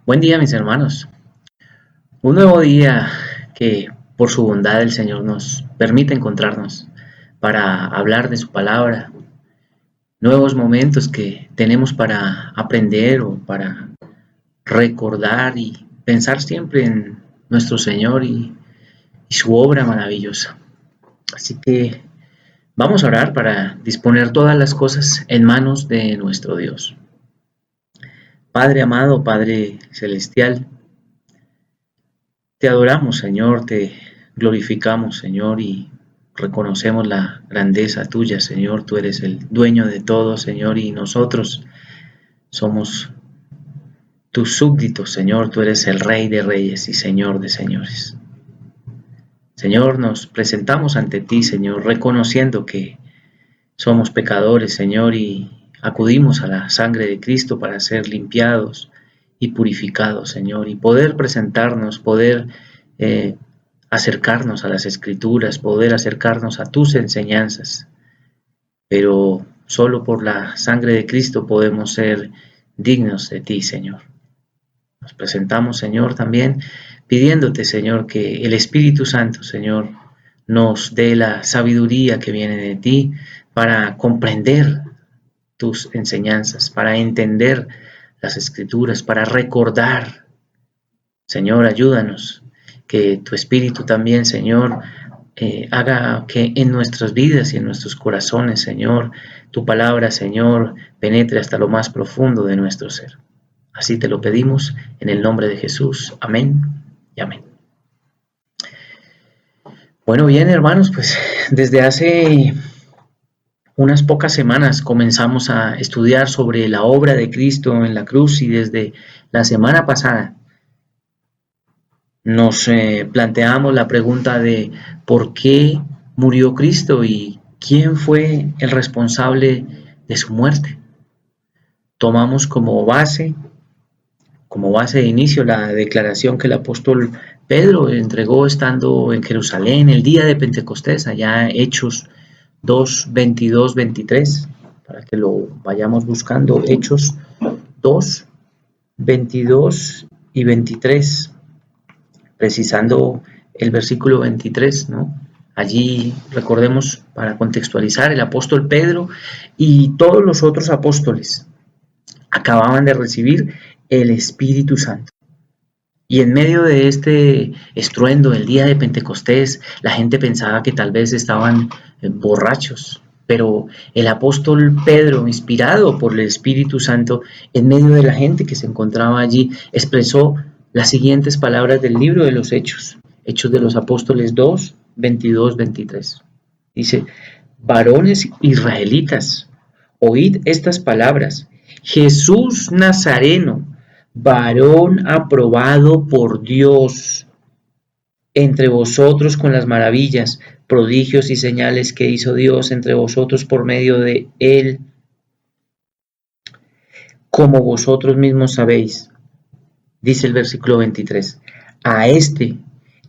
Buen día, mis hermanos. Un nuevo día que por su bondad el Señor nos permite encontrarnos para hablar de su palabra. Nuevos momentos que tenemos para aprender o para recordar y pensar siempre en nuestro Señor y su obra maravillosa. Así que vamos a orar para disponer todas las cosas en manos de nuestro Dios. Padre amado, Padre celestial, te adoramos, Señor, te glorificamos, Señor, y reconocemos la grandeza tuya, Señor. Tú eres el dueño de todo, Señor, y nosotros somos tus súbditos, Señor. Tú eres el Rey de reyes y Señor de señores. Señor, nos presentamos ante ti, Señor, reconociendo que somos pecadores, Señor, y acudimos a la sangre de Cristo para ser limpiados y purificados, Señor, y poder presentarnos, poder acercarnos a las Escrituras, poder acercarnos a tus enseñanzas. Pero solo por la sangre de Cristo podemos ser dignos de ti, Señor. Nos presentamos, Señor, también pidiéndote, Señor, que el Espíritu Santo, Señor, nos dé la sabiduría que viene de ti para comprender tus enseñanzas, para entender las Escrituras, para recordar. Señor, ayúdanos, que tu Espíritu también, Señor, haga que en nuestras vidas y en nuestros corazones, Señor, tu palabra, Señor, penetre hasta lo más profundo de nuestro ser. Así te lo pedimos en el nombre de Jesús. Amén y amén. Bueno, bien, hermanos, pues desde hace unas pocas semanas comenzamos a estudiar sobre la obra de Cristo en la cruz y desde la semana pasada nos planteamos la pregunta de por qué murió Cristo y quién fue el responsable de su muerte. Tomamos como base de inicio la declaración que el apóstol Pedro entregó estando en Jerusalén el día de Pentecostés, allá Hechos 2, 22, 23, para que lo vayamos buscando, Hechos 2, 22 y 23, precisando el versículo 23, ¿no? Allí, recordemos, para contextualizar, el apóstol Pedro y todos los otros apóstoles acababan de recibir el Espíritu Santo. Y en medio de este estruendo, el día de Pentecostés, la gente pensaba que tal vez estaban borrachos, pero el apóstol Pedro, inspirado por el Espíritu Santo, en medio de la gente que se encontraba allí, expresó las siguientes palabras del libro de los Hechos, Hechos de los Apóstoles 2, 22, 23. Dice: varones israelitas, oíd estas palabras. Jesús Nazareno, varón aprobado por Dios entre vosotros con las maravillas, prodigios y señales que hizo Dios entre vosotros por medio de él, como vosotros mismos sabéis. Dice el versículo 23, a este,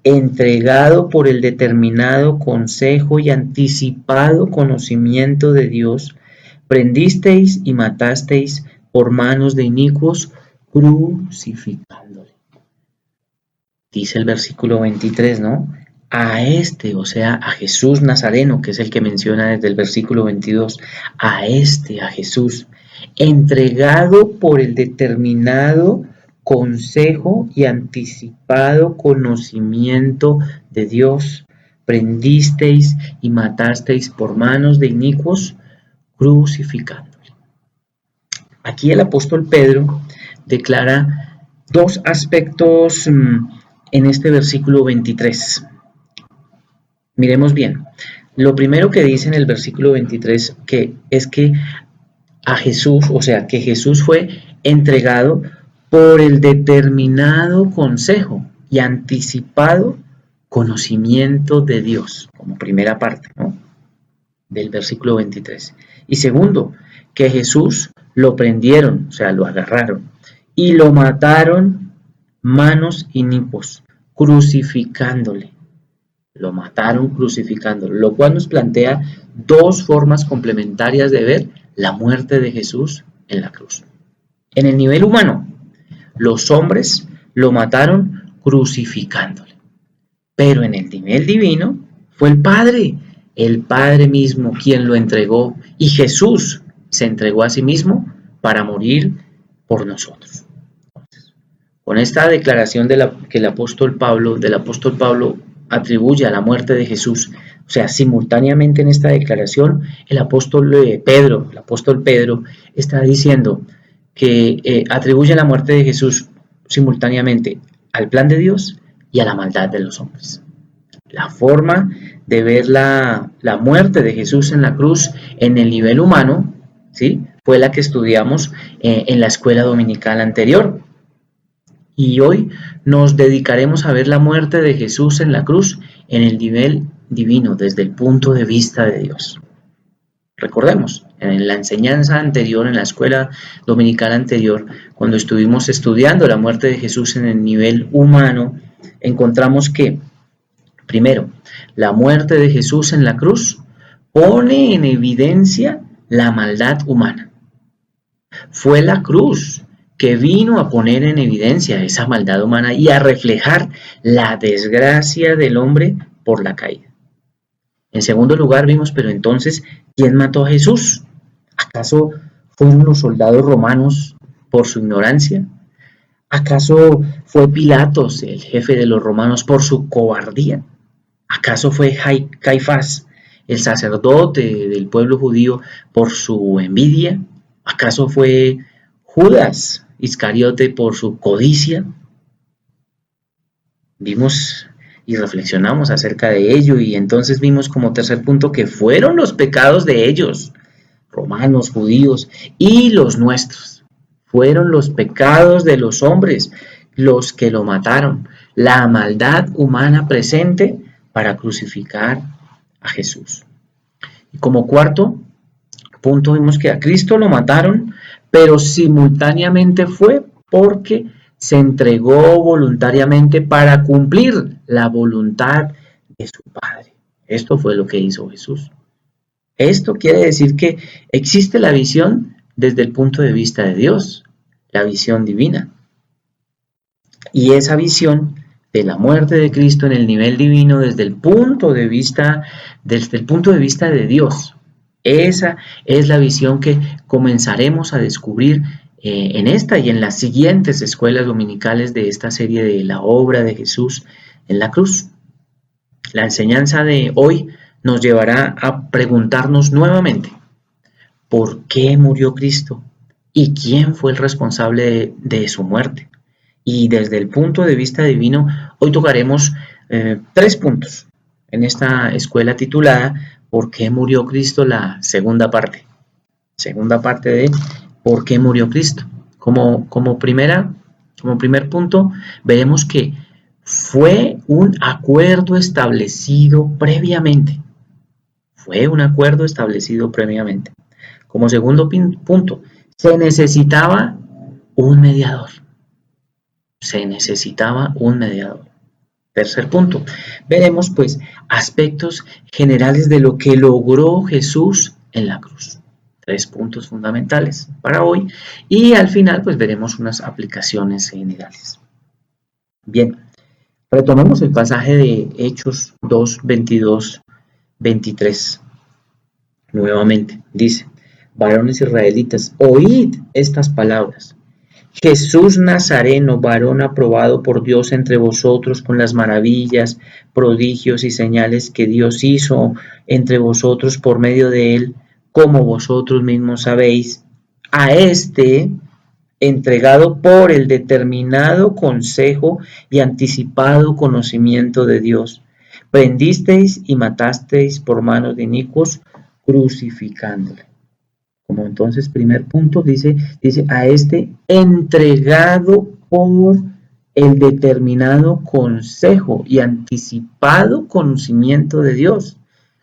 entregado por el determinado consejo y anticipado conocimiento de Dios, prendisteis y matasteis por manos de inicuos, crucificándole. Dice el versículo 23, ¿no? A este, o sea, a Jesús Nazareno, que es el que menciona desde el versículo 22, a este, a Jesús, entregado por el determinado consejo y anticipado conocimiento de Dios, prendisteis y matasteis por manos de inicuos, crucificándole. Aquí el apóstol Pedro declara dos aspectos en este versículo 23. Miremos bien. Lo primero que dice en el versículo 23 es que a Jesús, o sea, que Jesús fue entregado por el determinado consejo y anticipado conocimiento de Dios, como primera parte, ¿no? Del versículo 23. Y segundo, que Jesús lo prendieron, o sea, lo agarraron, y lo mataron manos inicuos, crucificándole. Lo mataron crucificándolo, lo cual nos plantea dos formas complementarias de ver la muerte de Jesús en la cruz. En el nivel humano, los hombres lo mataron crucificándole. Pero en el nivel divino fue el Padre mismo quien lo entregó, y Jesús se entregó a sí mismo para morir por nosotros. Con esta declaración que del apóstol Pablo atribuye a la muerte de Jesús, o sea, simultáneamente en esta declaración, el apóstol Pedro está diciendo que atribuye la muerte de Jesús simultáneamente al plan de Dios y a la maldad de los hombres. La forma de ver la muerte de Jesús en la cruz en el nivel humano, ¿sí?, fue la que estudiamos en la escuela dominical anterior. Y hoy nos dedicaremos a ver la muerte de Jesús en la cruz en el nivel divino, desde el punto de vista de Dios. Recordemos, en la enseñanza anterior, en la escuela dominical anterior, cuando estuvimos estudiando la muerte de Jesús en el nivel humano, encontramos que, primero, la muerte de Jesús en la cruz pone en evidencia la maldad humana. Fue la cruz que vino a poner en evidencia esa maldad humana y a reflejar la desgracia del hombre por la caída. En segundo lugar vimos, pero entonces, ¿quién mató a Jesús? ¿Acaso fueron los soldados romanos por su ignorancia? ¿Acaso fue Pilatos, el jefe de los romanos, por su cobardía? ¿Acaso fue Caifás, el sacerdote del pueblo judío, por su envidia? ¿Acaso fue Judas Iscariote por su codicia? Vimos y reflexionamos acerca de ello, y entonces vimos como tercer punto que fueron los pecados de ellos, romanos, judíos, y los nuestros. Fueron los pecados de los hombres los que lo mataron, la maldad humana presente para crucificar a Jesús. Y como cuarto punto vimos que a Cristo lo mataron, pero simultáneamente fue porque se entregó voluntariamente para cumplir la voluntad de su Padre. Esto fue lo que hizo Jesús. Esto quiere decir que existe la visión desde el punto de vista de Dios, la visión divina. Y esa visión de la muerte de Cristo en el nivel divino desde el punto de vista de Dios. Esa es la visión que comenzaremos a descubrir en esta y en las siguientes escuelas dominicales de esta serie de la obra de Jesús en la cruz. La enseñanza de hoy nos llevará a preguntarnos nuevamente, ¿por qué murió Cristo? ¿Y quién fue el responsable de su muerte? Y desde el punto de vista divino, hoy tocaremos 3 puntos en esta escuela titulada ¿Por qué murió Cristo? La segunda parte. Segunda parte de ¿por qué murió Cristo? Como primer punto, veremos que fue un acuerdo establecido previamente. Fue un acuerdo establecido previamente. Como segundo punto, se necesitaba un mediador. Se necesitaba un mediador. Tercer punto, veremos pues aspectos generales de lo que logró Jesús en la cruz. 3 puntos fundamentales para hoy, y al final pues veremos unas aplicaciones generales. Bien, retomemos el pasaje de Hechos 2, 22, 23. Nuevamente dice: varones israelitas, oíd estas palabras. Jesús Nazareno, varón aprobado por Dios entre vosotros con las maravillas, prodigios y señales que Dios hizo entre vosotros por medio de él, como vosotros mismos sabéis, a este, entregado por el determinado consejo y anticipado conocimiento de Dios, prendisteis y matasteis por manos de inicuos, crucificándole. Como entonces, primer punto, dice a este entregado por el determinado consejo y anticipado conocimiento de Dios.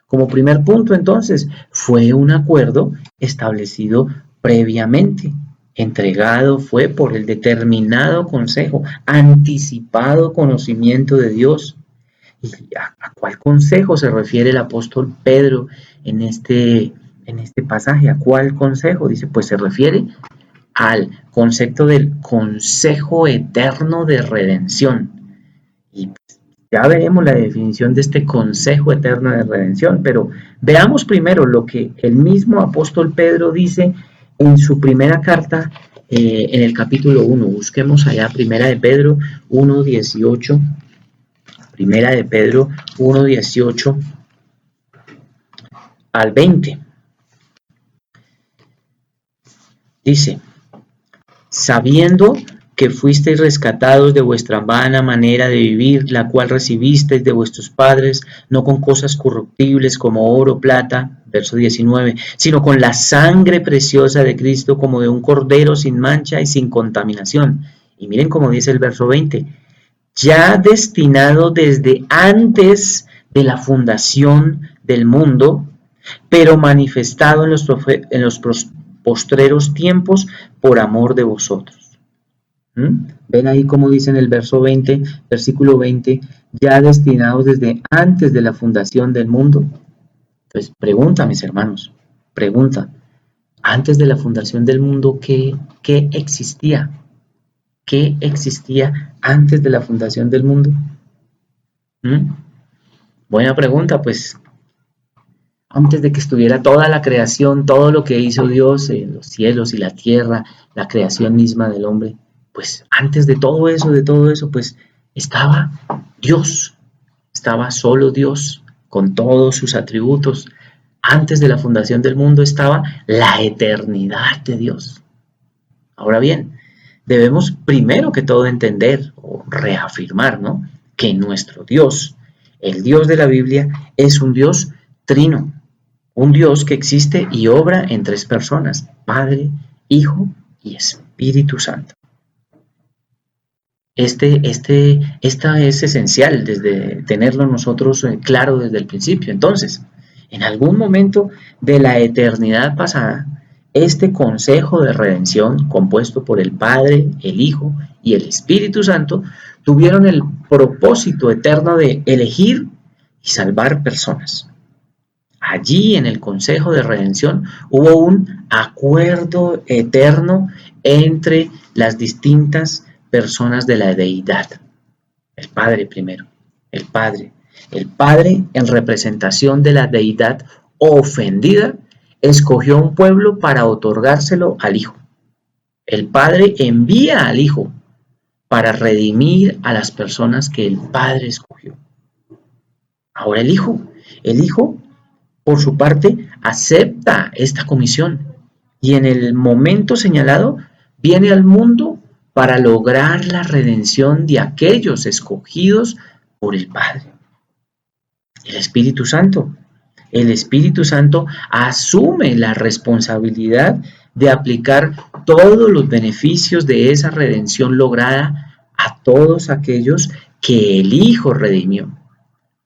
Como primer punto, entonces, fue un acuerdo establecido previamente. Entregado fue por el determinado consejo, anticipado conocimiento de Dios. ¿Y a cuál consejo se refiere el apóstol Pedro en este pasaje? ¿A cuál consejo? Dice, pues se refiere al concepto del consejo eterno de redención. Y ya veremos la definición de este consejo eterno de redención, pero veamos primero lo que el mismo apóstol Pedro dice en su primera carta, en el capítulo 1. Busquemos allá Primera de Pedro 1:18. Primera de Pedro 1:18 al 20. Dice: sabiendo que fuisteis rescatados de vuestra vana manera de vivir, la cual recibisteis de vuestros padres, no con cosas corruptibles como oro o plata, verso 19, sino con la sangre preciosa de Cristo, como de un cordero sin mancha y sin contaminación. Y miren cómo dice el verso 20, ya destinado desde antes de la fundación del mundo, pero manifestado en los postreros tiempos por amor de vosotros. Ven ahí como dice en el verso 20, versículo 20, ya destinados desde antes de la fundación del mundo. Pues pregunta, mis hermanos, pregunta, antes de la fundación del mundo, ¿qué existía? ¿Qué existía antes de la fundación del mundo? Buena pregunta, pues antes de que estuviera toda la creación, todo lo que hizo Dios, los cielos y la tierra, la creación misma del hombre, pues antes de todo eso, pues estaba Dios, estaba solo Dios con todos sus atributos. Antes de la fundación del mundo estaba la eternidad de Dios. Ahora bien, debemos primero que todo entender o reafirmar, ¿no?, que nuestro Dios, el Dios de la Biblia, es un Dios trino, un Dios que existe y obra en tres personas: Padre, Hijo y Espíritu Santo. Esta es esencial desde tenerlo nosotros claro desde el principio. Entonces, en algún momento de la eternidad pasada, este consejo de redención, compuesto por el Padre, el Hijo y el Espíritu Santo, tuvieron el propósito eterno de elegir y salvar personas. Allí en el consejo de redención hubo un acuerdo eterno entre las distintas personas de la deidad. El Padre primero, el Padre en representación de la deidad ofendida, escogió un pueblo para otorgárselo al Hijo. El Padre envía al Hijo para redimir a las personas que el Padre escogió. Ahora el Hijo, por su parte, acepta esta comisión y en el momento señalado viene al mundo para lograr la redención de aquellos escogidos por el Padre. El Espíritu Santo asume la responsabilidad de aplicar todos los beneficios de esa redención lograda a todos aquellos que el Hijo redimió.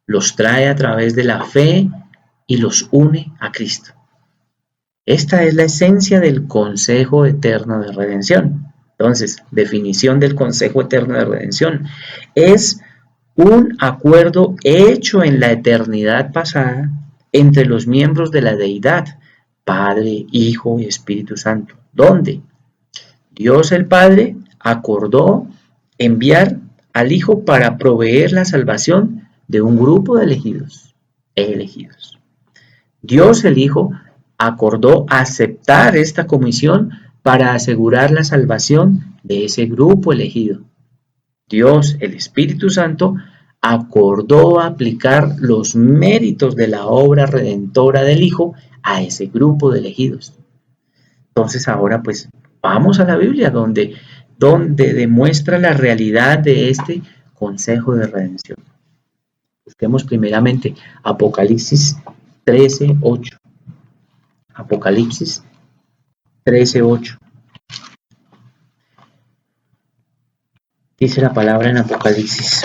Los trae a través de la fe y los une a Cristo. Esta es la esencia del consejo eterno de redención. Entonces, definición del consejo eterno de redención. Es un acuerdo hecho en la eternidad pasada entre los miembros de la deidad, Padre, Hijo y Espíritu Santo. ¿Dónde? Dios el Padre acordó enviar al Hijo para proveer la salvación de un grupo de elegidos. Dios el Hijo acordó aceptar esta comisión para asegurar la salvación de ese grupo elegido. Dios, el Espíritu Santo, acordó aplicar los méritos de la obra redentora del Hijo a ese grupo de elegidos. Entonces ahora pues vamos a la Biblia donde demuestra la realidad de este consejo de redención. Busquemos primeramente Apocalipsis 13:8. Apocalipsis 13:8. Dice la palabra en Apocalipsis: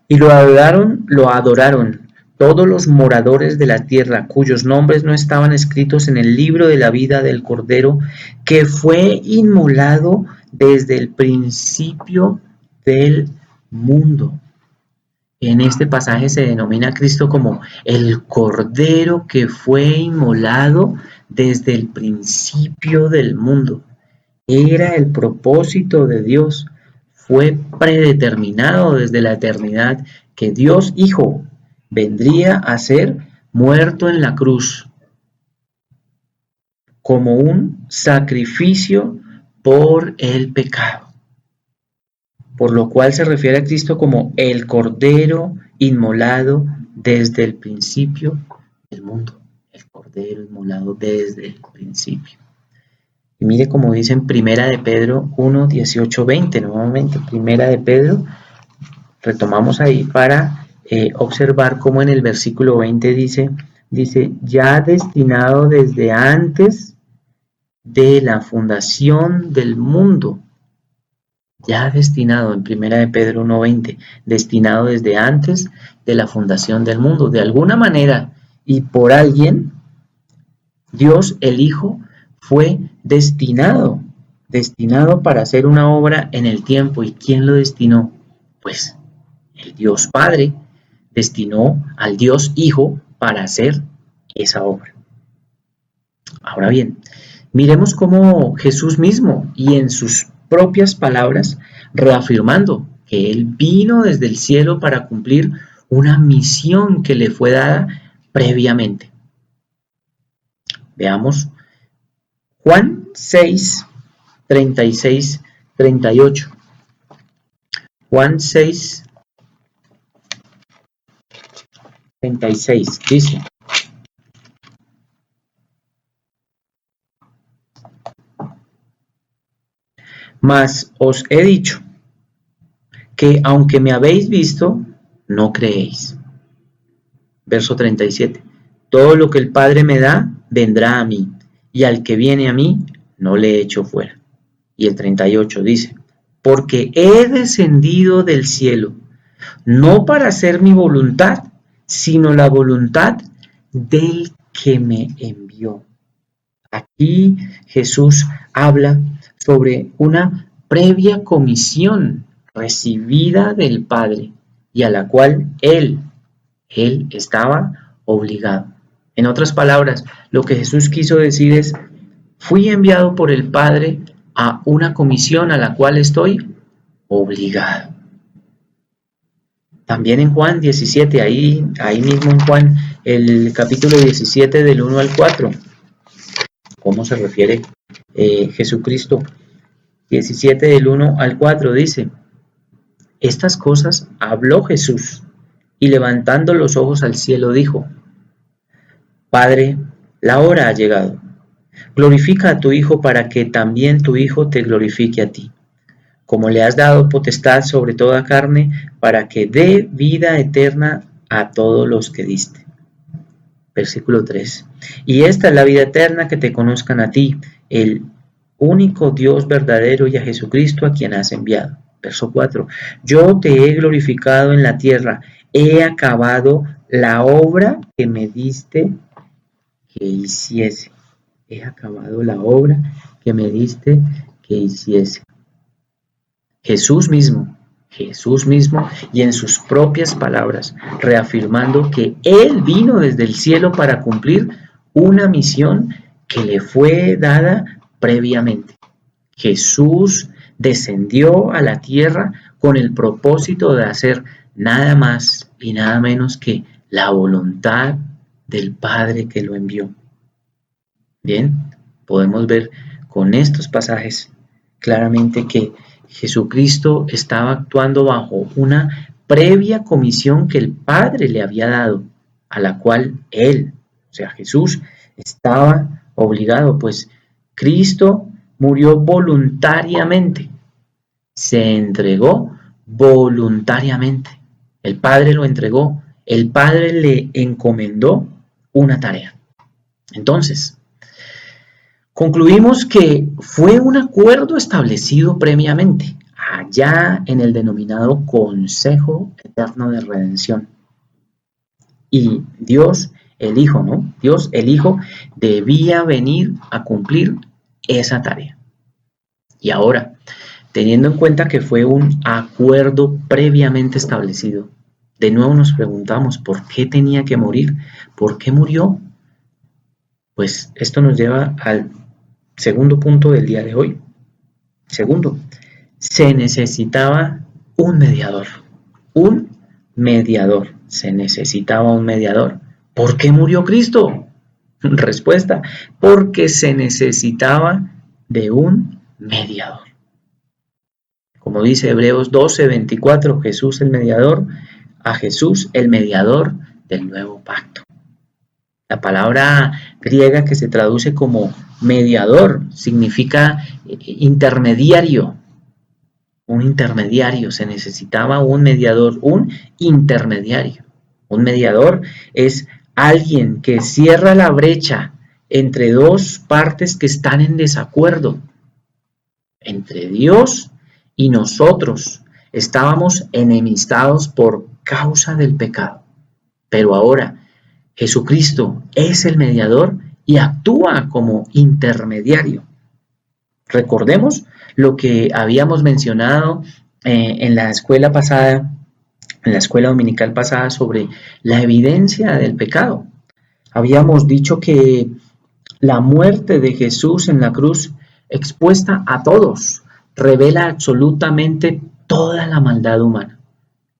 y lo adoraron todos los moradores de la tierra, cuyos nombres no estaban escritos en el libro de la vida del Cordero, que fue inmolado desde el principio del mundo. En este pasaje se denomina a Cristo como el Cordero que fue inmolado desde el principio del mundo. Era el propósito de Dios. Fue predeterminado desde la eternidad que Dios Hijo vendría a ser muerto en la cruz como un sacrificio por el pecado. Por lo cual se refiere a Cristo como el Cordero inmolado desde el principio del mundo. El Cordero inmolado desde el principio. Y mire como dice en Primera de Pedro 1, 18, 20, nuevamente, Primera de Pedro, retomamos ahí para observar cómo en el versículo 20 dice, ya destinado desde antes de la fundación del mundo, ya destinado en Primera de Pedro 1:20, destinado desde antes de la fundación del mundo. De alguna manera y por alguien, Dios el Hijo fue destinado para hacer una obra en el tiempo. ¿Y quién lo destinó? Pues el Dios Padre destinó al Dios Hijo para hacer esa obra. Ahora bien, miremos cómo Jesús mismo y en sus propias palabras, reafirmando que Él vino desde el cielo para cumplir una misión que le fue dada previamente. Veamos Juan 6, 36, 38. Juan 6, 36 dice: Mas os he dicho que aunque me habéis visto, no creéis. Verso 37. Todo lo que el Padre me da, vendrá a mí, y al que viene a mí, no le echo fuera. Y el 38 dice: Porque he descendido del cielo, no para hacer mi voluntad, sino la voluntad del que me envió. Aquí Jesús habla sobre una previa comisión recibida del Padre y a la cual él estaba obligado. En otras palabras, lo que Jesús quiso decir es: fui enviado por el Padre a una comisión a la cual estoy obligado. También en Juan 17, ahí mismo en Juan, el capítulo 17 del 1 al 4, ¿cómo se refiere Jesucristo? 17 del 1 al 4 dice: Estas cosas habló Jesús, y levantando los ojos al cielo dijo: Padre, la hora ha llegado. Glorifica a tu Hijo para que también tu Hijo te glorifique a ti, como le has dado potestad sobre toda carne, para que dé vida eterna a todos los que diste. Versículo 3. Y esta es la vida eterna, que te conozcan a ti, el único Dios verdadero, y a Jesucristo a quien has enviado. Verso 4. Yo te he glorificado en la tierra, he acabado la obra que me diste que hiciese. He acabado la obra que me diste que hiciese. Jesús mismo, y en sus propias palabras, reafirmando que Él vino desde el cielo para cumplir una misión que le fue dada previamente. Jesús descendió a la tierra con el propósito de hacer nada más y nada menos que la voluntad del Padre que lo envió. Bien, podemos ver con estos pasajes claramente que Jesucristo estaba actuando bajo una previa comisión que el Padre le había dado, a la cual Él, o sea, Jesús, estaba obligado, pues Cristo murió voluntariamente, se entregó voluntariamente. El Padre lo entregó, el Padre le encomendó una tarea. Entonces, concluimos que fue un acuerdo establecido previamente, allá en el denominado Consejo Eterno de Redención. Y Dios el Hijo, ¿no? Dios el Hijo debía venir a cumplir esa tarea. Y ahora, teniendo en cuenta que fue un acuerdo previamente establecido, De nuevo nos preguntamos, ¿por qué tenía que morir? ¿Por qué murió? Pues esto nos lleva al segundo punto del día de hoy. Segundo, se necesitaba un mediador. Un mediador. Se necesitaba un mediador. ¿Por qué murió Cristo? Respuesta, porque se necesitaba de un mediador. Como dice Hebreos 12:24, Jesús el mediador, a Jesús el mediador del nuevo pacto. La palabra griega que se traduce como mediador significa intermediario. Un intermediario, se necesitaba un mediador, un intermediario. Un mediador es alguien que cierra la brecha entre dos partes que están en desacuerdo. Entre Dios y nosotros estábamos enemistados por causa del pecado. Pero ahora Jesucristo es el mediador y actúa como intermediario. Recordemos lo que habíamos mencionado en la escuela pasada, en la escuela dominical pasada, sobre la evidencia del pecado. Habíamos dicho que la muerte de Jesús en la cruz, expuesta a todos, revela absolutamente toda la maldad humana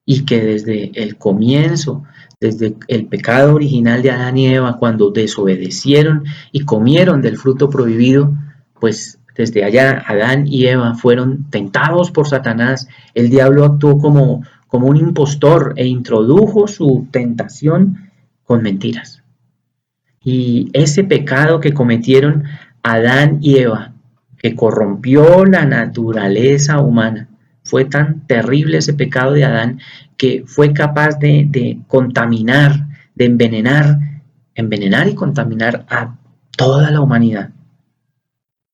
y que desde el comienzo, desde el pecado original de Adán y Eva, cuando desobedecieron y comieron del fruto prohibido, pues desde allá Adán y Eva fueron tentados por Satanás. El diablo actuó como un impostor e introdujo su tentación con mentiras. Y ese pecado que cometieron Adán y Eva, que corrompió la naturaleza humana, fue tan terrible ese pecado de Adán que fue capaz de contaminar, de envenenar y contaminar a toda la humanidad.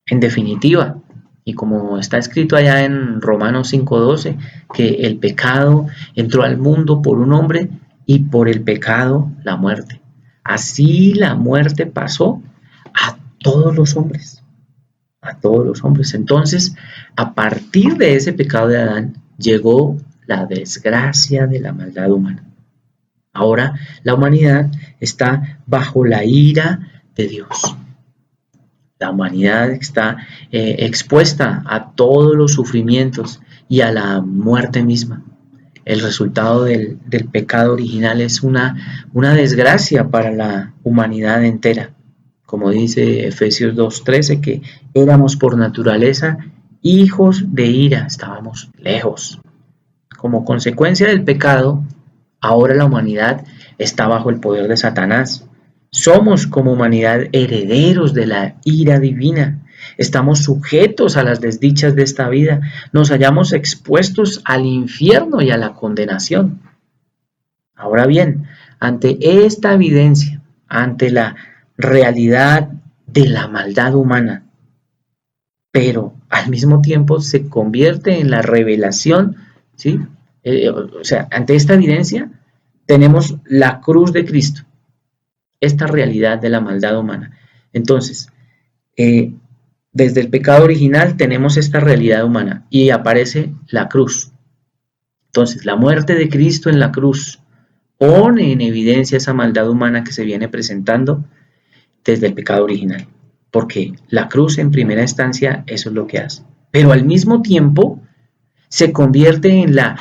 En definitiva, y como está escrito allá en Romanos 5:12, que el pecado entró al mundo por un hombre y por el pecado la muerte. Así la muerte pasó a todos los hombres, a todos los hombres. Entonces, a partir de ese pecado de Adán, llegó la desgracia de la maldad humana. Ahora la humanidad está bajo la ira de Dios. La humanidad está expuesta a todos los sufrimientos y a la muerte misma. El resultado del pecado original es una desgracia para la humanidad entera. Como dice Efesios 2:13, que éramos por naturaleza hijos de ira, estábamos lejos. Como consecuencia del pecado, ahora la humanidad está bajo el poder de Satanás. Somos como humanidad herederos de la ira divina. Estamos sujetos a las desdichas de esta vida. Nos hallamos expuestos al infierno y a la condenación. Ahora bien, ante esta evidencia, ante la realidad de la maldad humana, pero al mismo tiempo se convierte en la revelación, ¿sí? O sea, ante esta evidencia tenemos la cruz de Cristo, esta realidad de la maldad humana. Entonces, desde el pecado original tenemos esta realidad humana y aparece la cruz. Entonces, la muerte de Cristo en la cruz pone en evidencia esa maldad humana que se viene presentando desde el pecado original, porque la cruz en primera instancia eso es lo que hace. Pero al mismo tiempo se convierte en la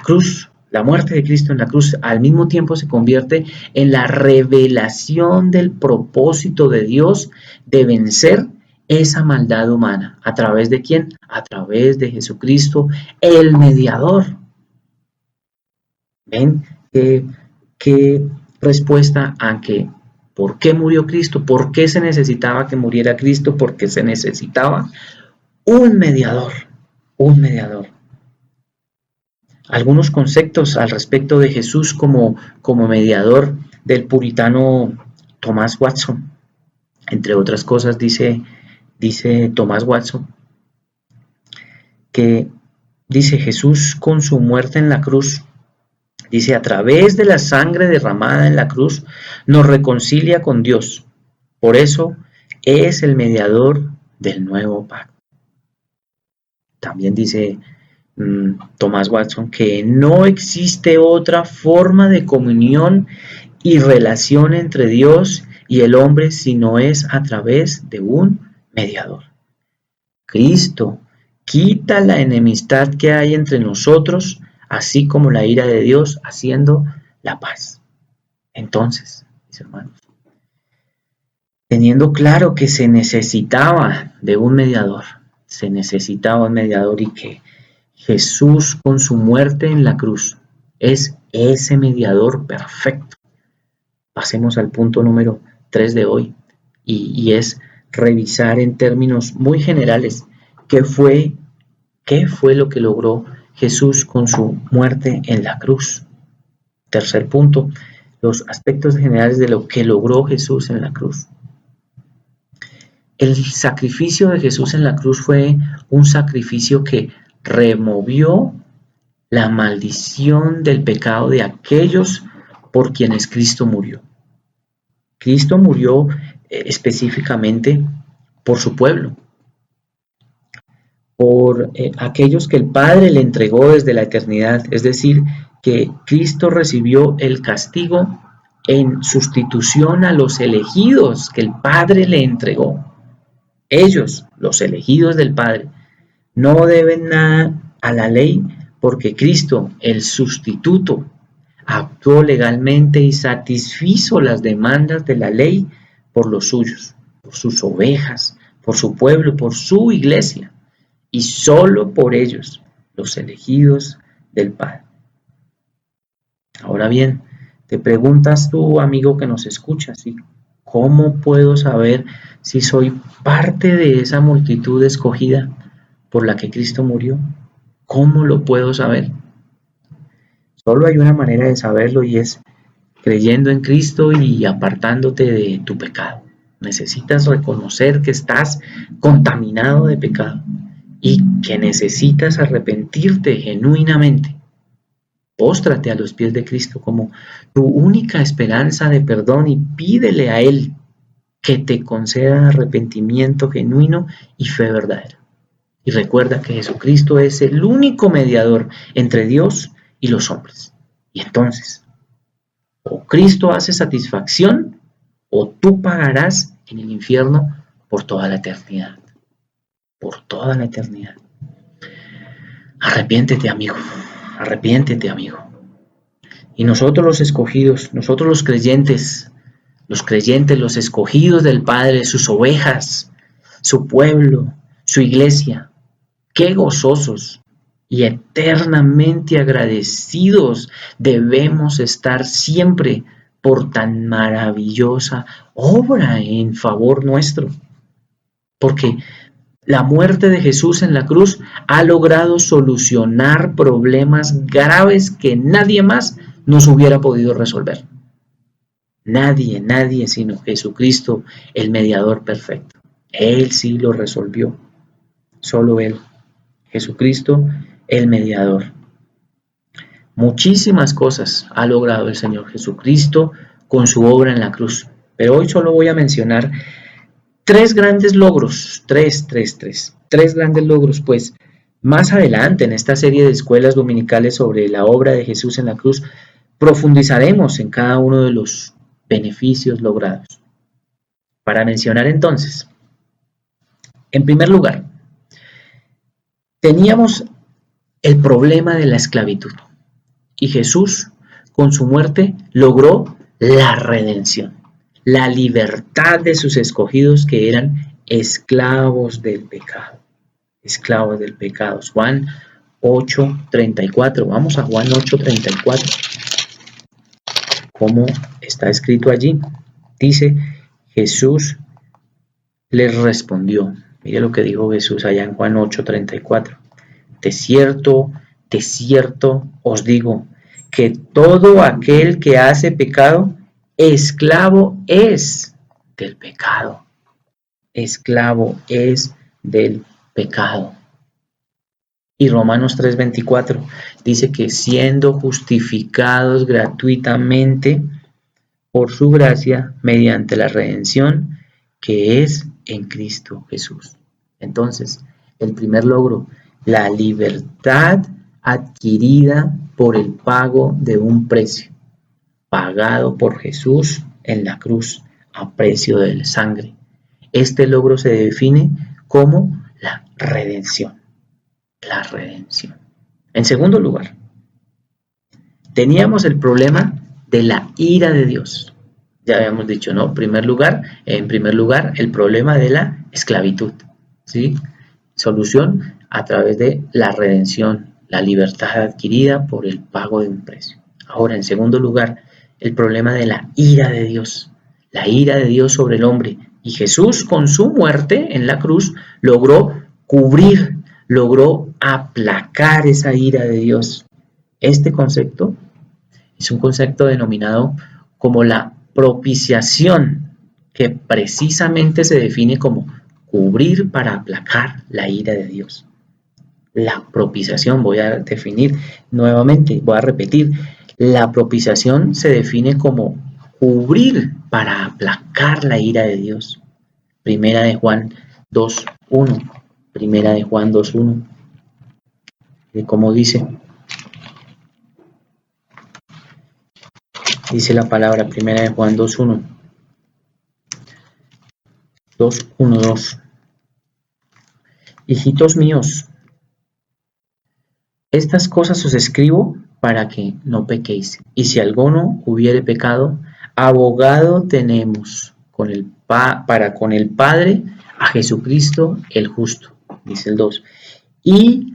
cruz, la muerte de Cristo en la cruz, al mismo tiempo se convierte en la revelación del propósito de Dios de vencer esa maldad humana. ¿A través de quién? A través de Jesucristo, el mediador. ¿Ven? ¿Qué respuesta a que por qué murió Cristo? ¿Por qué se necesitaba que muriera Cristo? Porque se necesitaba un mediador, un mediador. Algunos conceptos al respecto de Jesús como mediador del puritano Thomas Watson. Entre otras cosas dice Thomas Watson que dice Jesús con su muerte en la cruz, dice a través de la sangre derramada en la cruz nos reconcilia con Dios. Por eso es el mediador del nuevo pacto. También dice Thomas Watson, que no existe otra forma de comunión y relación entre Dios y el hombre si no es a través de un mediador. Cristo quita la enemistad que hay entre nosotros, así como la ira de Dios, haciendo la paz. Entonces, mis hermanos, teniendo claro que se necesitaba de un mediador, y que Jesús con su muerte en la cruz es ese mediador perfecto. Pasemos al punto número 3 de hoy y es revisar en términos muy generales qué fue lo que logró Jesús con su muerte en la cruz. Tercer punto, los aspectos generales de lo que logró Jesús en la cruz. El sacrificio de Jesús en la cruz fue un sacrificio que removió la maldición del pecado de aquellos por quienes Cristo murió. Cristo murió específicamente por su pueblo, por aquellos que el Padre le entregó desde la eternidad, es decir, que Cristo recibió el castigo en sustitución a los elegidos que el Padre le entregó. Ellos, los elegidos del Padre, no deben nada a la ley porque Cristo, el sustituto, actuó legalmente y satisfizo las demandas de la ley por los suyos, por sus ovejas, por su pueblo, por su iglesia, y solo por ellos, los elegidos del Padre. Ahora bien, te preguntas tú, amigo que nos escuchas, ¿sí? ¿Cómo puedo saber si soy parte de esa multitud escogida por la que Cristo murió? ¿Cómo lo puedo saber? Solo hay una manera de saberlo y es creyendo en Cristo y apartándote de tu pecado. Necesitas reconocer que estás contaminado de pecado y que necesitas arrepentirte genuinamente. Póstrate a los pies de Cristo como tu única esperanza de perdón y pídele a Él que te conceda arrepentimiento genuino y fe verdadera. Y recuerda que Jesucristo es el único mediador entre Dios y los hombres. Y entonces, o Cristo hace satisfacción o tú pagarás en el infierno por toda la eternidad. Por toda la eternidad. Arrepiéntete, amigo. Arrepiéntete, amigo. Y nosotros los escogidos, nosotros los creyentes, los escogidos del Padre, sus ovejas, su pueblo, su iglesia, qué gozosos y eternamente agradecidos debemos estar siempre por tan maravillosa obra en favor nuestro. Porque la muerte de Jesús en la cruz ha logrado solucionar problemas graves que nadie más nos hubiera podido resolver. Nadie sino Jesucristo, el mediador perfecto. Él sí lo resolvió. Solo Él. Jesucristo, el mediador. Muchísimas cosas ha logrado el Señor Jesucristo con su obra en la cruz. Pero hoy solo voy a mencionar tres grandes logros. Tres grandes logros, pues más adelante en esta serie de escuelas dominicales sobre la obra de Jesús en la cruz, profundizaremos en cada uno de los beneficios logrados. Para mencionar entonces, en primer lugar, teníamos el problema de la esclavitud y Jesús con su muerte logró la redención, la libertad de sus escogidos que eran esclavos del pecado. Esclavos del pecado. Juan 8:34. Vamos a Juan 8:34. ¿Cómo está escrito allí? Dice, Jesús les respondió. Mire lo que dijo Jesús allá en Juan 8:34. De cierto os digo, que todo aquel que hace pecado, esclavo es del pecado. Esclavo es del pecado. Y Romanos 3:24 dice que siendo justificados gratuitamente por su gracia mediante la redención que es en Cristo Jesús. Entonces, el primer logro la libertad adquirida por el pago de un precio, pagado por Jesús en la cruz a precio de la sangre. Este logro se define como la redención. La redención. En segundo lugar, teníamos el problema de la ira de Dios. Ya habíamos dicho, ¿no? En primer lugar, el problema de la esclavitud, ¿sí? Solución a través de la redención, la libertad adquirida por el pago de un precio. Ahora, en segundo lugar, el problema de la ira de Dios, la ira de Dios sobre el hombre. Y Jesús, con su muerte en la cruz, logró cubrir, logró aplacar esa ira de Dios. Este concepto es un concepto denominado como la propiciación, que precisamente se define como cubrir para aplacar la ira de Dios. La propiciación, voy a definir nuevamente, voy a repetir, la propiciación se define como cubrir para aplacar la ira de Dios. Primera de Juan 2:1. Primera de Juan 2:1. ¿Cómo dice? Dice la palabra, primera de Juan 2:1. 2:1-2. Hijitos míos, estas cosas os escribo para que no pequéis. Y si alguno hubiere pecado, abogado tenemos para con el Padre a Jesucristo el justo. Dice el 2. Y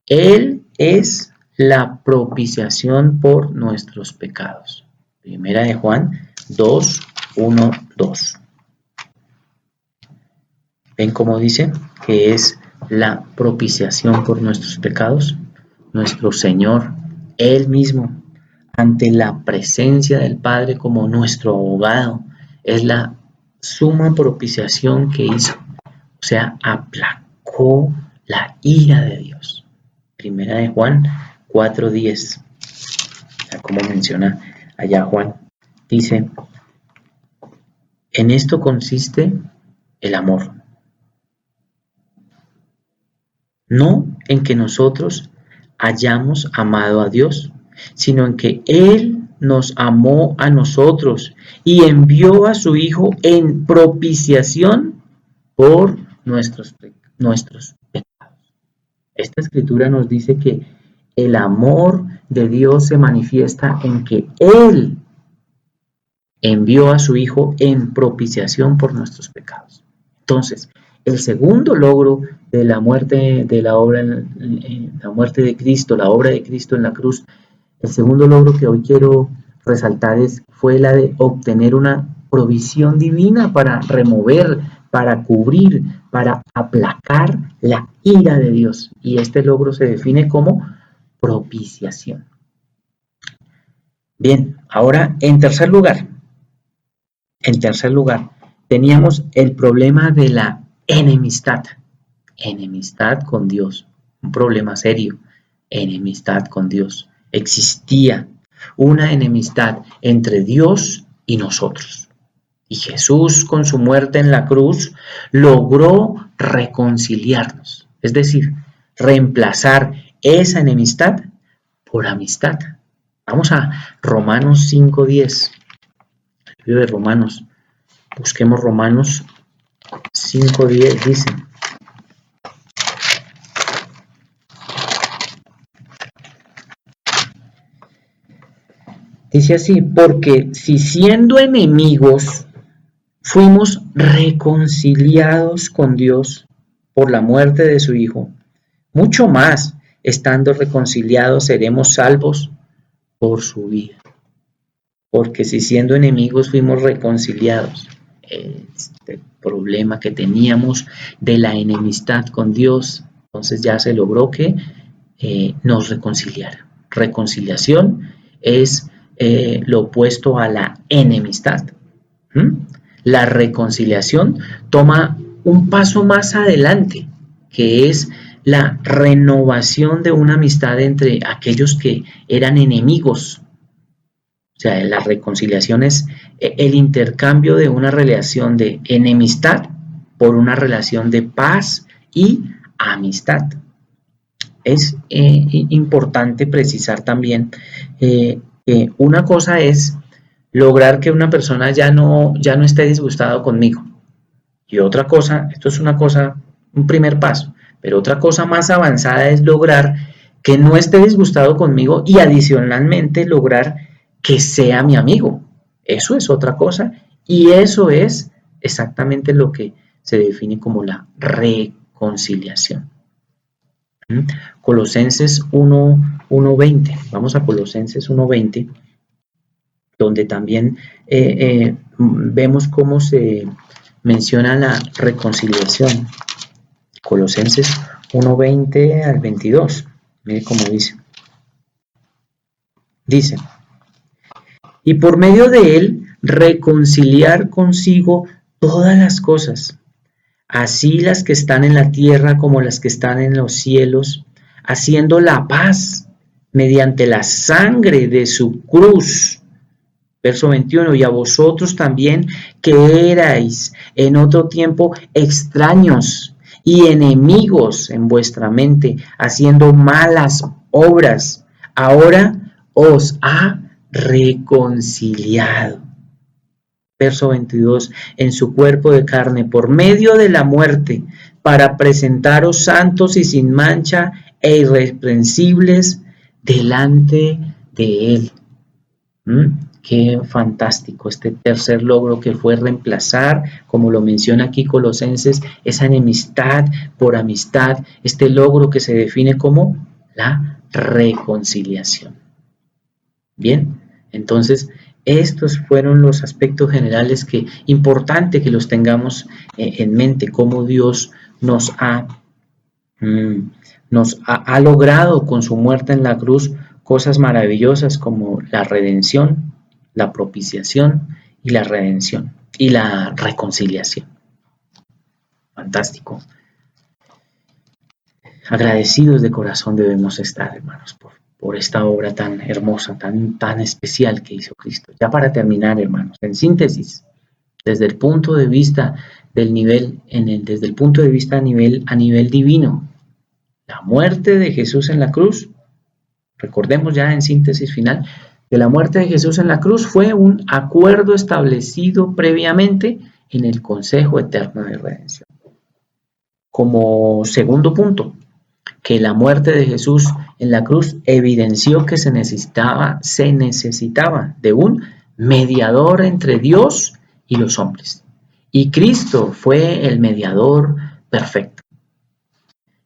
Él es la propiciación por nuestros pecados. Primera de Juan 2:1-2. ¿Ven cómo dice que es la propiciación por nuestros pecados? Nuestro Señor, Él mismo, ante la presencia del Padre como nuestro abogado, es la suma propiciación que hizo. O sea, aplacó la ira de Dios. Primera de Juan 4:10. Como menciona allá Juan, dice, en esto consiste el amor. No en que nosotros hayamos amado a Dios, sino en que Él nos amó a nosotros y envió a su Hijo en propiciación por nuestros pecados. Esta escritura nos dice que el amor de Dios se manifiesta en que Él envió a su Hijo en propiciación por nuestros pecados. Entonces, el segundo logro de la muerte de la muerte de Cristo, la obra de Cristo en la cruz, el segundo logro que hoy quiero resaltar fue la de obtener una provisión divina para remover, para cubrir, para aplacar la ira de Dios. Y este logro se define como propiciación. Bien, ahora en tercer lugar, teníamos el problema de la enemistad con Dios, un problema serio, enemistad con Dios. Existía una enemistad entre Dios y nosotros. Y Jesús, con su muerte en la cruz, logró reconciliarnos, es decir, reemplazar esa enemistad por amistad. Vamos a Romanos 5:10. El libro de Romanos. Busquemos Romanos 5:10, dice. Dice así, porque si siendo enemigos fuimos reconciliados con Dios por la muerte de su Hijo, mucho más, estando reconciliados, seremos salvos por su vida. Porque si siendo enemigos fuimos reconciliados, este problema que teníamos de la enemistad con Dios, entonces ya se logró que nos reconciliara. Reconciliación es lo opuesto a la enemistad. La reconciliación toma un paso más adelante, que es la renovación de una amistad entre aquellos que eran enemigos. O sea, la reconciliación es el intercambio de una relación de enemistad por una relación de paz y amistad. es importante precisar también que una cosa es lograr que una persona ya no esté disgustada conmigo. Y otra cosa, esto es una cosa, un primer paso, pero otra cosa más avanzada es lograr que no esté disgustado conmigo y adicionalmente lograr que sea mi amigo. Eso es otra cosa y eso es exactamente lo que se define como la reconciliación. Colosenses 1:20. Vamos a Colosenses 1:20, donde también vemos cómo se menciona la reconciliación. Colosenses 1:20 al 22. Mire cómo dice. Dice, y por medio de él reconciliar consigo todas las cosas, así las que están en la tierra como las que están en los cielos, haciendo la paz mediante la sangre de su cruz. Verso 21, y a vosotros también que erais en otro tiempo extraños y enemigos en vuestra mente, haciendo malas obras, ahora os ha reconciliado. Verso 22, en su cuerpo de carne, por medio de la muerte, para presentaros santos y sin mancha e irreprensibles delante de él. Qué fantástico este tercer logro que fue reemplazar, como lo menciona aquí Colosenses, esa enemistad por amistad, este logro que se define como la reconciliación. Bien, entonces estos fueron los aspectos generales que importante que los tengamos en mente, cómo Dios nos ha logrado con su muerte en la cruz cosas maravillosas como la redención, la propiciación y la redención y la reconciliación. Fantástico. Agradecidos de corazón debemos estar, hermanos, por esta obra tan hermosa, tan especial que hizo Cristo. Ya para terminar, hermanos, en síntesis, desde el punto de vista del nivel, desde el punto de vista a nivel divino, la muerte de Jesús en la cruz, recordemos ya en síntesis final, que la muerte de Jesús en la cruz fue un acuerdo establecido previamente en el Consejo Eterno de Redención. Como segundo punto, que la muerte de Jesús en la cruz evidenció que se necesitaba de un mediador entre Dios y los hombres. Y Cristo fue el mediador perfecto.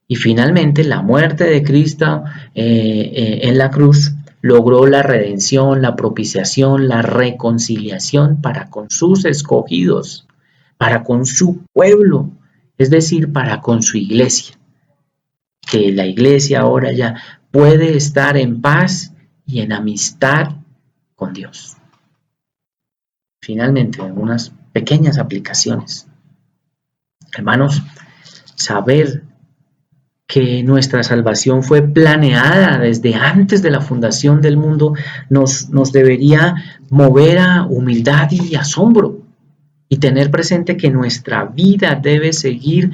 Y finalmente, la muerte de Cristo en la cruz logró la redención, la propiciación, la reconciliación para con sus escogidos, para con su pueblo, es decir, para con su iglesia. Que la iglesia ahora ya puede estar en paz y en amistad con Dios. Finalmente, algunas pequeñas aplicaciones. Hermanos, saber que nuestra salvación fue planeada desde antes de la fundación del mundo nos debería mover a humildad y asombro y tener presente que nuestra vida debe seguir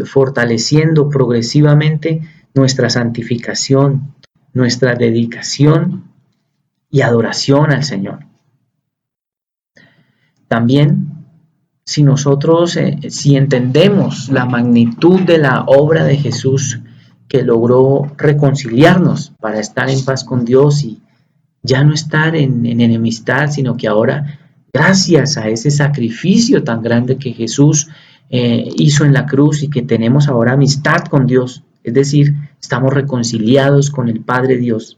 fortaleciendo progresivamente nuestra santificación, nuestra dedicación y adoración al Señor. También, si nosotros, si entendemos la magnitud de la obra de Jesús que logró reconciliarnos para estar en paz con Dios y ya no estar en enemistad, sino que ahora, gracias a ese sacrificio tan grande que Jesús hizo en la cruz y que tenemos ahora amistad con Dios, es decir, estamos reconciliados con el Padre Dios,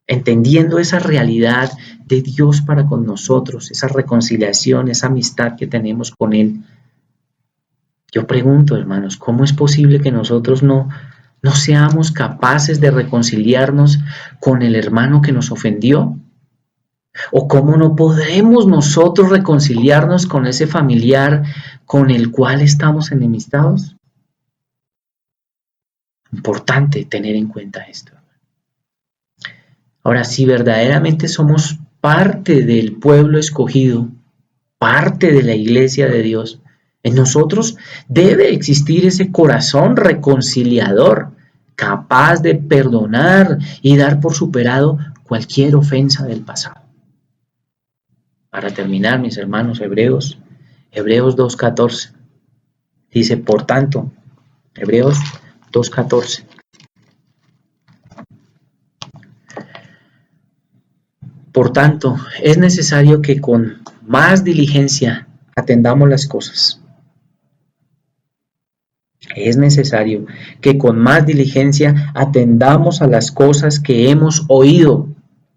entendiendo esa realidad de Dios para con nosotros, esa reconciliación, esa amistad que tenemos con Él. Yo pregunto, hermanos, ¿cómo es posible que nosotros no seamos capaces de reconciliarnos con el hermano que nos ofendió? ¿O cómo no podremos nosotros reconciliarnos con ese familiar con el cual estamos enemistados? Importante tener en cuenta esto. Ahora, si verdaderamente somos parte del pueblo escogido, parte de la iglesia de Dios, en nosotros debe existir ese corazón reconciliador capaz de perdonar y dar por superado cualquier ofensa del pasado. Para terminar, mis hermanos, Hebreos 2:14 dice, por tanto, Hebreos 2:14. Por tanto, es necesario que con más diligencia atendamos las cosas. Es necesario que con más diligencia atendamos a las cosas que hemos oído,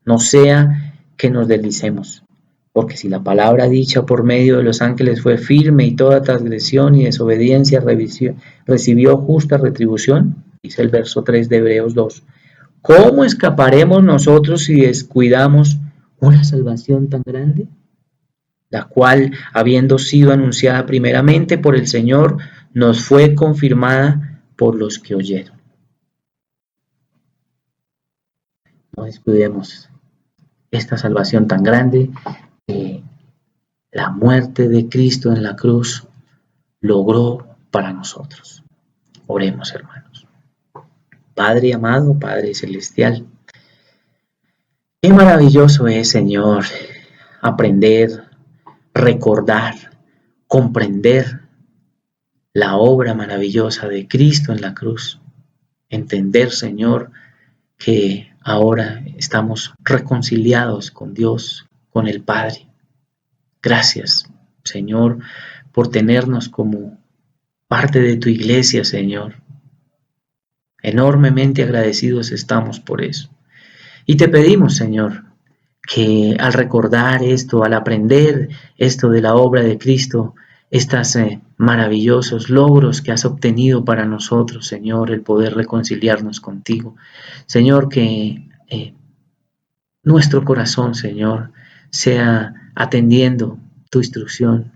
no sea que nos deslicemos. Porque si la palabra dicha por medio de los ángeles fue firme y toda transgresión y desobediencia recibió justa retribución, dice el verso 3 de Hebreos 2, ¿cómo escaparemos nosotros si descuidamos una salvación tan grande? La cual, habiendo sido anunciada primeramente por el Señor, nos fue confirmada por los que oyeron. No descuidemos esta salvación tan grande que la muerte de Cristo en la cruz logró para nosotros. Oremos, hermanos. Padre amado, Padre celestial, qué maravilloso es, Señor, aprender, recordar, comprender la obra maravillosa de Cristo en la cruz. Entender, Señor, que ahora estamos reconciliados con Dios, con el Padre. Gracias, Señor, por tenernos como parte de tu iglesia, Señor. Enormemente agradecidos estamos por eso. Y te pedimos, Señor, que al recordar esto, al aprender esto de la obra de Cristo, estos maravillosos logros que has obtenido para nosotros, Señor, el poder reconciliarnos contigo. Señor, que nuestro corazón, Señor, sea atendiendo tu instrucción,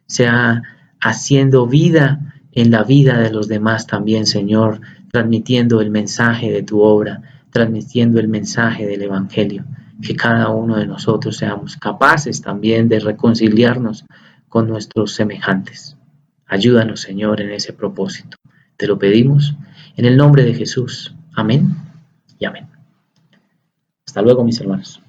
sea haciendo vida en la vida de los demás también, Señor, transmitiendo el mensaje de tu obra, transmitiendo el mensaje del Evangelio. Que cada uno de nosotros seamos capaces también de reconciliarnos con nuestros semejantes. Ayúdanos, Señor, en ese propósito. Te lo pedimos en el nombre de Jesús. Amén y amén. Hasta luego, mis hermanos.